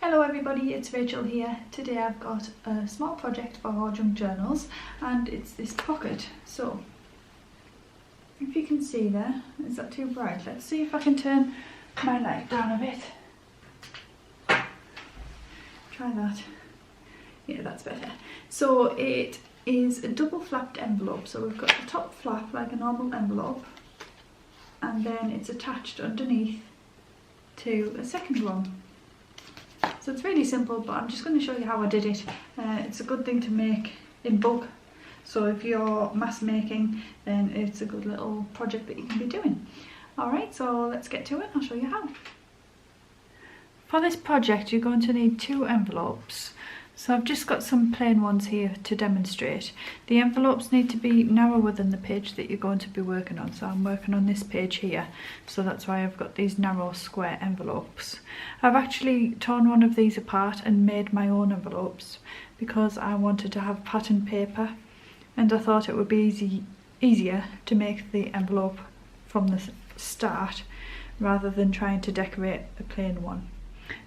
Hello everybody, it's Rachel here. Today I've got a small project for our junk journals and it's this pocket. So, if you can see there, is that too bright? Let's see if I can turn my light down a bit. Try that. Yeah, that's better. So it is a double flapped envelope. So we've got the top flap like a normal envelope and then it's attached underneath to a second one. So it's really simple, but I'm just going to show you how I did it. It's a good thing to make in bulk, so if you're mass making, then it's a good little project that you can be doing. Alright, so let's get to it. I'll show you how. For this project you're going to need 2 envelopes. So I've just got some plain ones here to demonstrate. The envelopes need to be narrower than the page that you're going to be working on. So I'm working on this page here, so that's why I've got these narrow square envelopes. I've actually torn one of these apart and made my own envelopes because I wanted to have pattern paper and I thought it would be easier to make the envelope from the start rather than trying to decorate a plain one.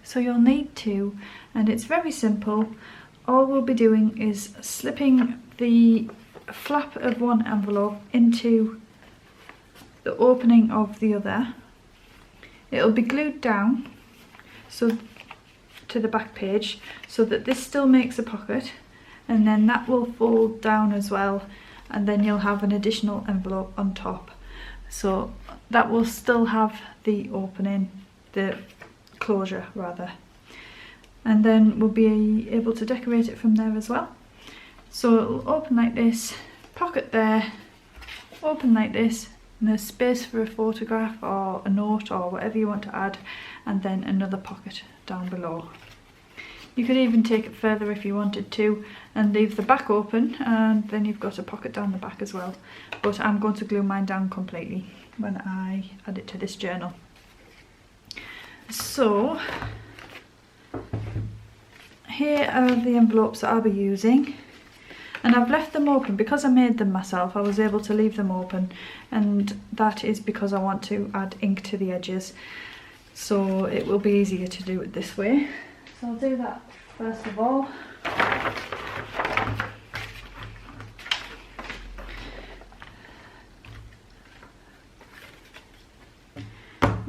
So you'll need 2, and it's very simple. All we'll be doing is slipping the flap of one envelope into the opening of the other. It'll be glued down so to the back page so that this still makes a pocket, and then that will fold down as well, and then you'll have an additional envelope on top. So that will still have the opening, the closure rather, and then we'll be able to decorate it from there as well. So it'll open like this, pocket there, open like this, and there's space for a photograph or a note or whatever you want to add, and then another pocket down below. You could even take it further if you wanted to and leave the back open, and then you've got a pocket down the back as well, but I'm going to glue mine down completely when I add it to this journal. So here are the envelopes that I'll be using, and I've left them open because I made them myself. I was able to leave them open, and that is because I want to add ink to the edges, so it will be easier to do it this way. So I'll do that first of all.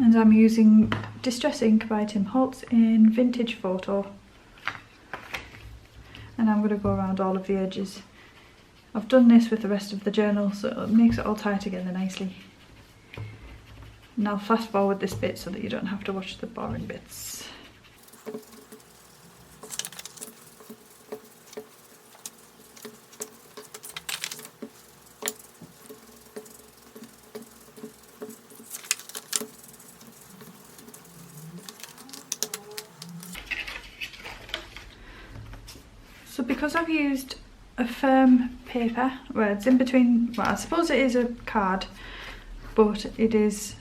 And I'm using Distress Ink by Tim Holtz in Vintage Photo. And I'm going to go around all of the edges. I've done this with the rest of the journal, so it makes it all tie together nicely. And I'll fast forward this bit so that you don't have to watch the boring bits. So because I've used a firm paper, well it's in between, well I suppose it is a card, but it is,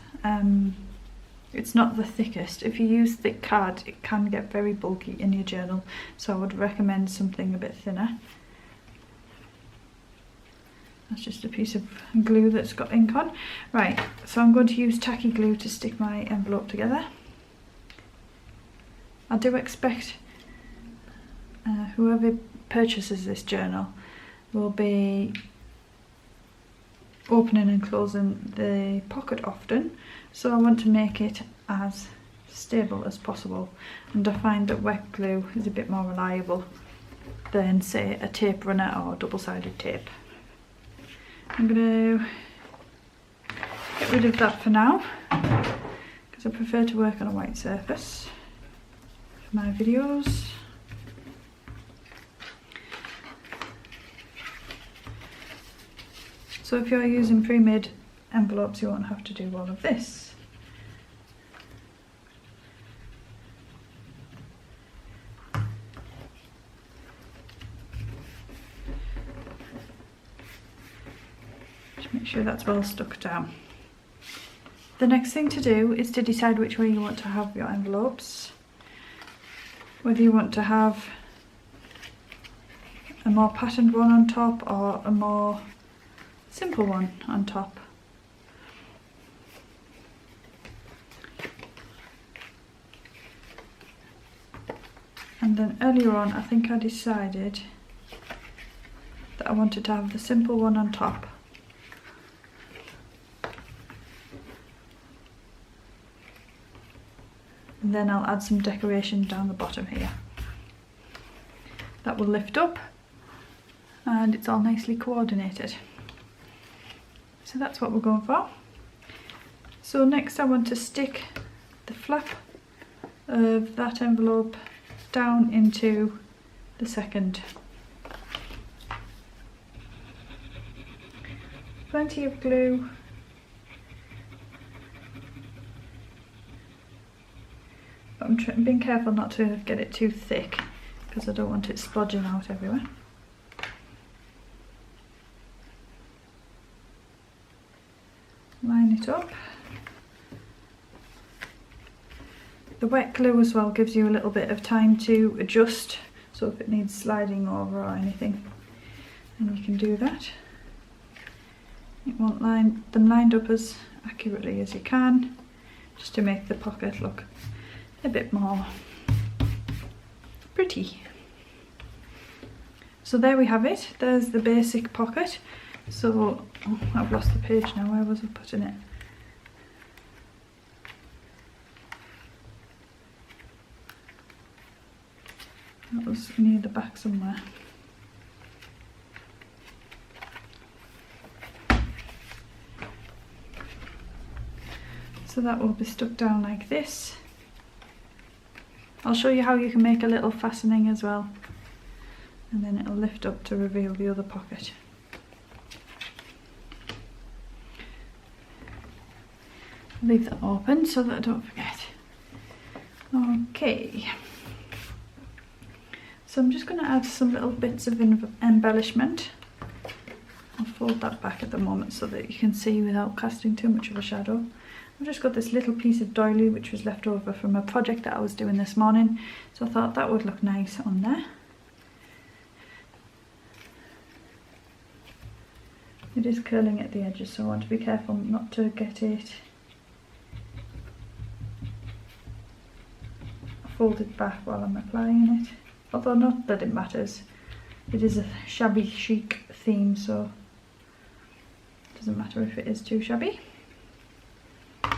it's not the thickest. If you use thick card it can get very bulky in your journal, so I would recommend something a bit thinner. That's just a piece of glue that's got ink on. Right, so I'm going to use tacky glue to stick my envelope together. I do expect whoever purchases this journal will be opening and closing the pocket often, so I want to make it as stable as possible, and I find that wet glue is a bit more reliable than say a tape runner or double-sided tape. I'm going to get rid of that for now because I prefer to work on a white surface for my videos. So if you're using pre-made envelopes you won't have to do all of this. Just make sure that's well stuck down. The next thing to do is to decide which way you want to have your envelopes. Whether you want to have a more patterned one on top or a more simple one on top. And then earlier on I think I decided that I wanted to have the simple one on top. And then I'll add some decoration down the bottom here. That will lift up and it's all nicely coordinated. So that's what we're going for. So next I want to stick the flap of that envelope down into the second. Plenty of glue. But I'm being careful not to get it too thick because I don't want it splodging out everywhere. Line it up. The wet glue as well gives you a little bit of time to adjust, so if it needs sliding over or anything, then you can do that. You want them lined up as accurately as you can, just to make the pocket look a bit more pretty. So there we have it, there's the basic pocket. So, oh, I've lost the page now, where was I putting it? That was near the back somewhere. So that will be stuck down like this. I'll show you how you can make a little fastening as well. And then it'll lift up to reveal the other pocket. Leave that open so that I don't forget. Okay. So I'm just going to add some little bits of embellishment. I'll fold that back at the moment so that you can see without casting too much of a shadow. I've just got this little piece of doily which was left over from a project that I was doing this morning, so I thought that would look nice on there. It is curling at the edges, so I want to be careful not to get it folded back while I'm applying it. Although not that it matters, it is a shabby chic theme, so it doesn't matter if it is too shabby. I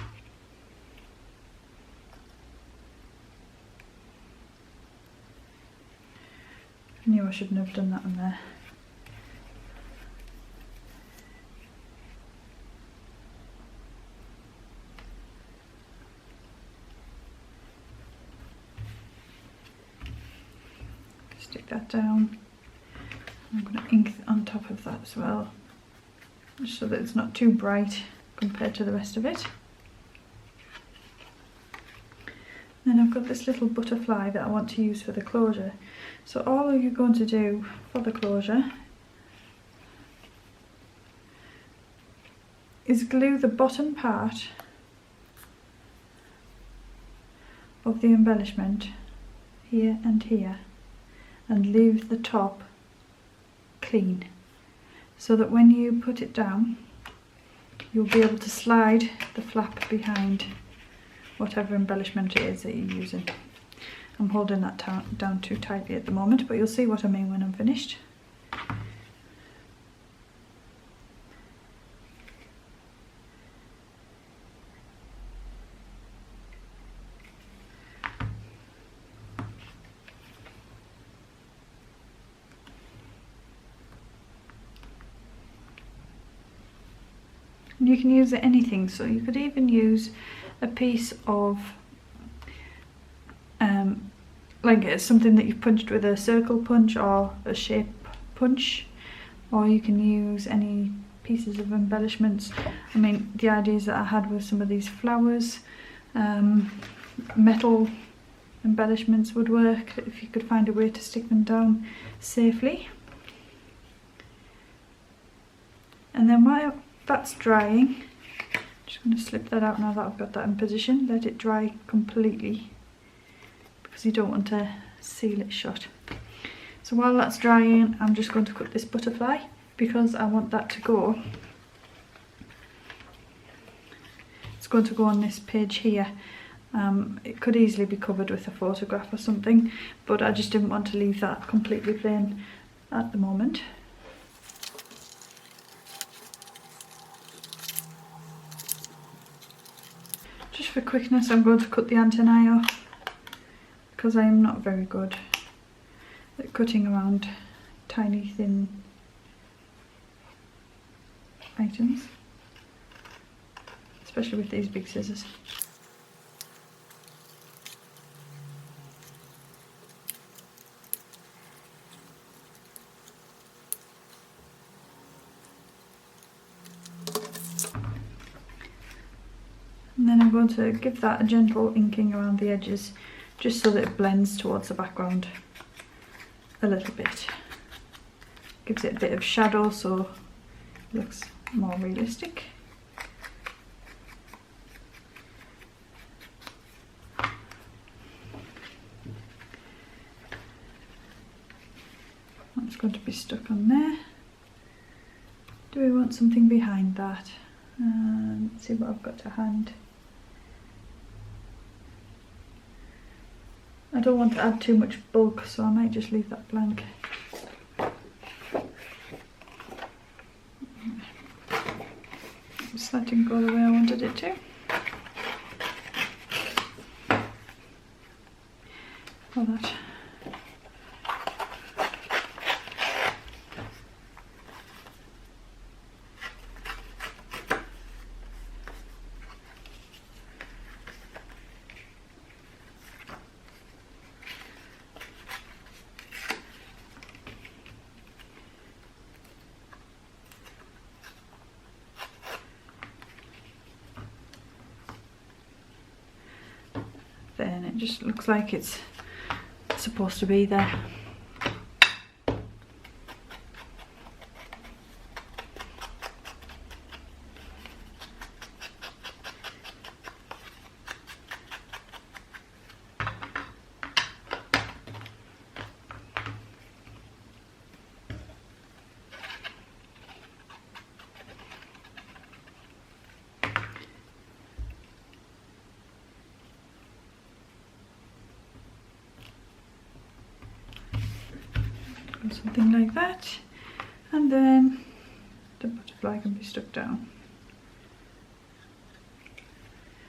knew I shouldn't have done that on there. Stick that down. I'm going to ink on top of that as well, just so that it's not too bright compared to the rest of it. Then I've got this little butterfly that I want to use for the closure. So all you're going to do for the closure is glue the bottom part of the embellishment here and here, and leave the top clean, so that when you put it down you'll be able to slide the flap behind whatever embellishment it is that you're using. I'm holding that down too tightly at the moment, but you'll see what I mean when I'm finished. You can use anything, so you could even use a piece of like something that you've punched with a circle punch or a shape punch, or you can use any pieces of embellishments. I mean, the ideas that I had with some of these flowers, metal embellishments would work if you could find a way to stick them down safely. And then while that's drying, I'm just going to slip that out now that I've got that in position. Let it dry completely, because you don't want to seal it shut. So while that's drying, I'm just going to cut this butterfly, because I want that to go. It's going to go on this page here, It could easily be covered with a photograph or something, but I just didn't want to leave that completely plain at the moment. Just for quickness, I'm going to cut the antennae off because I am not very good at cutting around tiny thin items, especially with these big scissors. And then I'm going to give that a gentle inking around the edges, just so that it blends towards the background a little bit. Gives it a bit of shadow so it looks more realistic. That's going to be stuck on there. Do we want something behind that? Let's see what I've got to hand. I don't want to add too much bulk, so I might just leave that blank. Just that didn't go the way I wanted it to. Or that. Then it just looks like it's supposed to be there. Something like that, and then the butterfly can be stuck down.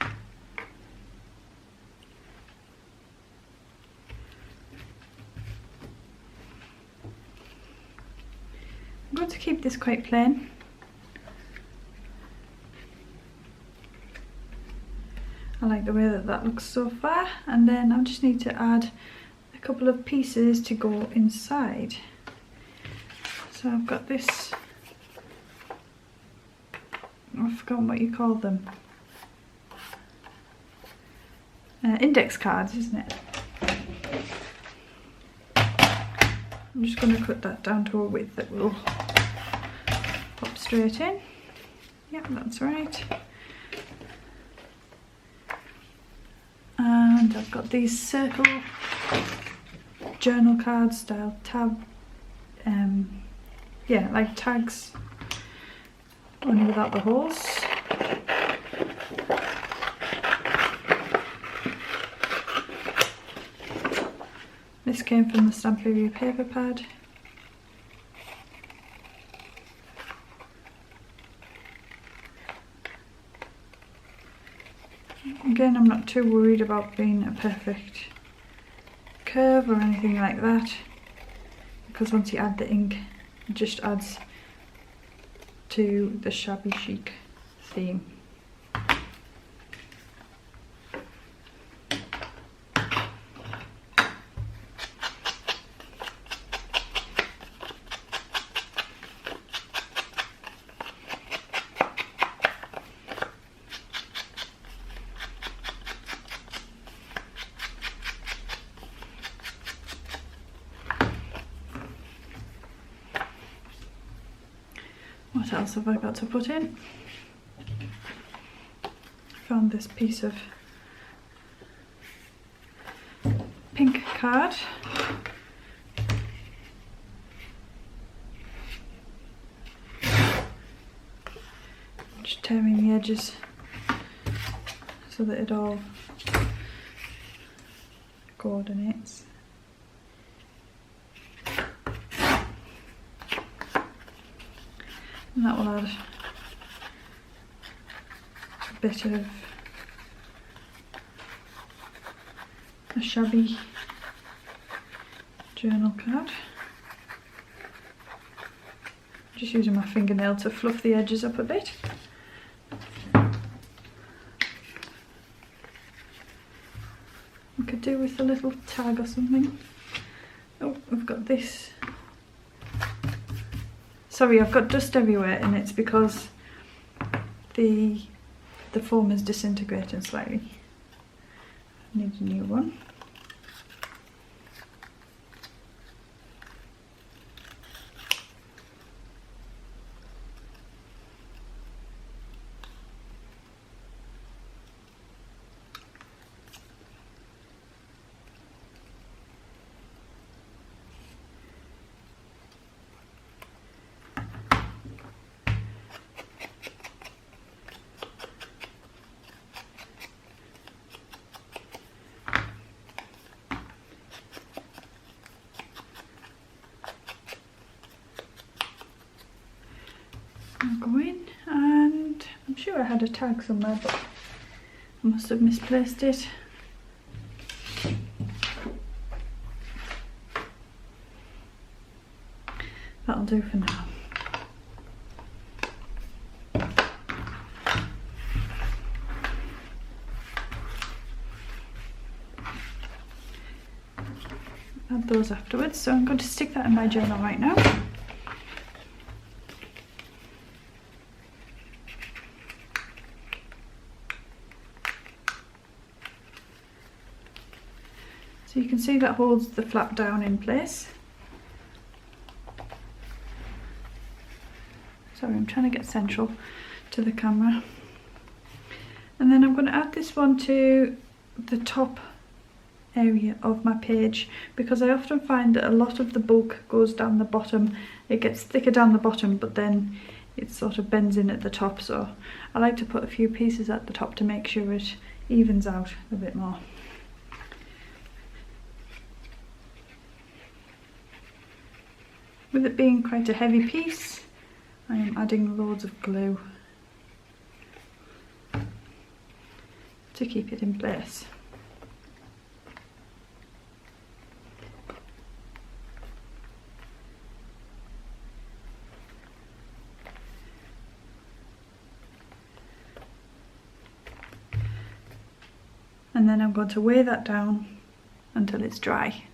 I'm going to keep this quite plain. I like the way that that looks so far, and then I just need to add a couple of pieces to go inside. So I've got this, I've forgotten what you call them, index cards, isn't it? I'm just going to cut that down to a width that will pop straight in. Yep, that's right. And I've got these circle journal card style tab, yeah, like tags, only without the holes. This came from the Stamplery paper pad. Again, I'm not too worried about being a perfect curve or anything like that, because once you add the ink, it just adds to the shabby chic theme. What else have I got to put in? I found this piece of pink card. Just tearing the edges so that it all coordinates. And that will add a bit of a shabby journal card. Just using my fingernail to fluff the edges up a bit. I could do with a little tag or something. Oh, I've got this. Sorry, I've got dust everywhere, and it's because the foam is disintegrating slightly. I need a new one. I'll go in, and I'm sure I had a tag somewhere, but I must have misplaced it. That'll do for now. Add those afterwards, so I'm going to stick that in my journal right now. So you can see that holds the flap down in place. Sorry, I'm trying to get central to the camera. And then I'm going to add this one to the top area of my page, because I often find that a lot of the bulk goes down the bottom. It gets thicker down the bottom, but then it sort of bends in at the top, so I like to put a few pieces at the top to make sure it evens out a bit more. With it being quite a heavy piece, I am adding loads of glue to keep it in place. And then I'm going to weigh that down until it's dry.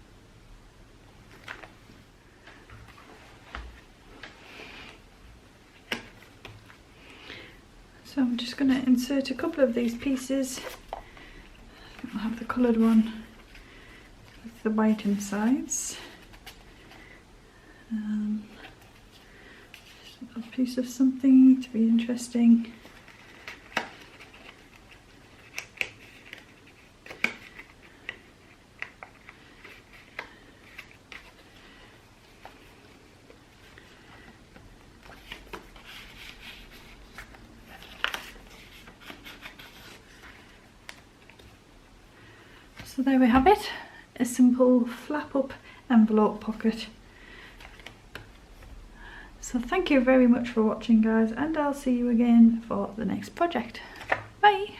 So I'm just going to insert a couple of these pieces. I'll have the coloured one with the white insides. Just a piece of something to be interesting. So there we have it, a simple flap up envelope pocket. So thank you very much for watching, guys, and I'll see you again for the next project. Bye!